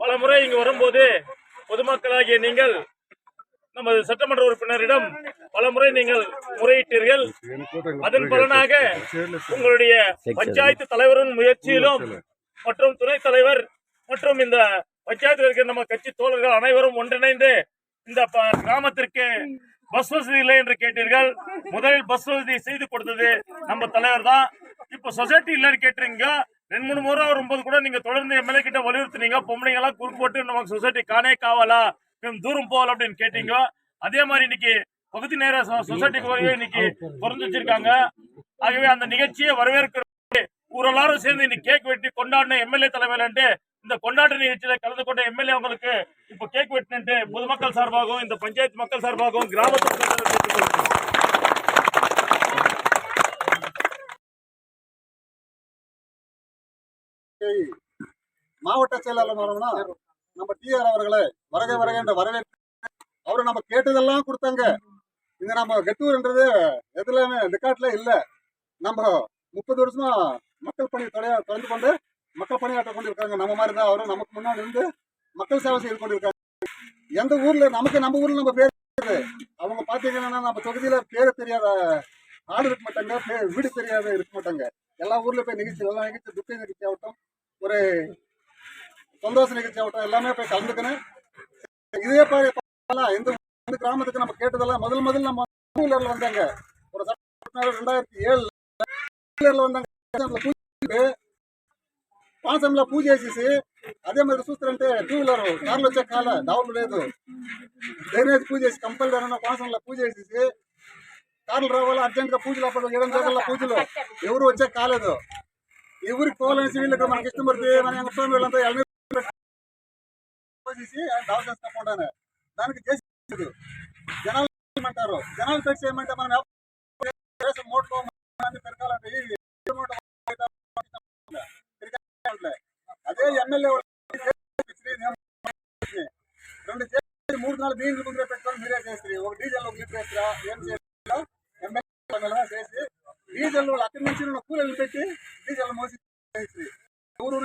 பல முறை இங்கு வரும்போது பொதுமக்களாகிய நீங்கள் நமது சட்டமன்ற உறுப்பினரிடம் பல முறை நீங்கள் முறையிட்டீர்கள். அதன் பலனாக உங்களுடைய பஞ்சாயத்து தலைவரின் முயற்சியிலும் மற்றும் துணைத் தலைவர் மற்றும் இந்த பஞ்சாயத்தில் இருக்கிற நம்ம கட்சி தோழர்கள் அனைவரும் ஒன்றிணைந்து இந்த கிராமத்திற்கு பஸ் வசதி இல்லை என்று கேட்டீர்கள். முதலில் பஸ் வசதி செய்து கொடுத்தது நம்ம தலைவர் தான். இப்ப சொசைட்டி இல்லைன்னு கேட்டுறீங்க. 2-3 முறை வரும்போது கூட நீங்க தொடர்ந்து எம்எல்ஏ கிட்ட வலியுறுத்தினீங்க. பொம்பளைங்க எல்லாம் குறுக்கு போட்டு நமக்கு சொசைட்டி காணே காவலா தூரம் போகல அப்படின்னு கேட்டீங்க. அதே மாதிரி இன்னைக்கு பகுதி நேர சொசைட்டிக்கு இன்னைக்கு திறந்து வச்சிருக்காங்க. ஆகவே அந்த நிகழ்ச்சியை வரவேற்கிற ஊரெல்லாரும் சேர்ந்து இன்னைக்கு கேக் வெட்டி கொண்டாடின எம்எல்ஏ தலைமையில இந்த கொண்டாட்ட நிகழ்ச்சியில கலந்து கொண்ட எம்எல்ஏ அவங்களுக்கு இப்ப கேக் வெட்டினு பொதுமக்கள் சார்பாகவும் இந்த பஞ்சாயத்து மக்கள் சார்பாகவும் கிராமத்து மாவட்ட செயலாளர் நம்ம டிஆர் அவர்களை வரகை வரகை என்ற வரவேற்பு அவரு நம்ம கேட்டதெல்லாம் கொடுத்தாங்க. இந்த நம்ம கெட்டூர்ன்றது எதுலையுமே ரெக்கார்ட்ல இல்ல. நம்ம 30 வருஷமா மக்கள் பணி தொடர்ந்து கொண்டு மக்கள் பணியாற்ற கொண்டிருக்காங்க. நம்ம மாதிரி தான் அவரும் நமக்கு முன்னாடி இருந்து மக்கள் சேவை செய்து கொண்டிருக்காங்க. எந்த ஊர்ல நம்ம ஊர்ல நம்ம பேர் அவங்க பாத்தீங்கன்னா நம்ம தொகுதியில பேரு தெரியாத ஆடு இருக்க மாட்டாங்க, வீடு தெரியாத இருக்க மாட்டாங்க. எல்லா ஊர்ல போய் நிகழ்ச்சி எல்லா நிகழ்ச்சி துக்க நிகழ்ச்சி ஆகட்டும், ஒரு சந்தோஷ நிகழ்ச்சி ஆகட்டும் எல்லாமே போய் கலந்துக்கணும். இதே இந்த கிராமத்துக்கு நம்ம கேட்டதெல்லாம் முதல் நம்ம வந்தாங்க. ஒரு 2007 வந்தாங்க. పాసంలో పూజ చేసేసి అదే మరి చూస్తారంటే 2 వీలర్ కార్లు వచ్చే కాల డౌన్ లేదు. డ్రైనేజ్ పూజ చేసి కంపల్సరీ పాసంలో పూజ చేసేసి కార్లు రావాలా అర్జెంట్ గా పూజలు అప్పుడు 7 గంటల పూజలు ఎవరు వచ్చే కాలేదు. ఎవరికి పోవాలనేసి వీళ్ళకి మనకి ఇష్టం పడితే మన స్వామి వీళ్ళంతా పోసేసి డౌన్ చేసుకోకుండానే దానికి చేసి జనాలు ఏమంటారు, జనాలు పెట్టి చేయమంటే మనం మోట్లో పెరగాలంటే అదే ఎమ్మెల్యే 2-3-4 బీన్లు ముందే పెట్టుకొని మీరే చేస్తారు. ఒక డీజిల్ 1 లీటర్ వేస్తారా ఏం చేస్తారా ఎమ్మెల్యే చేసి డీజిల్ అక్కడి నుంచి కూలీలు పెట్టి డీజిల్ మోసి ఎవరు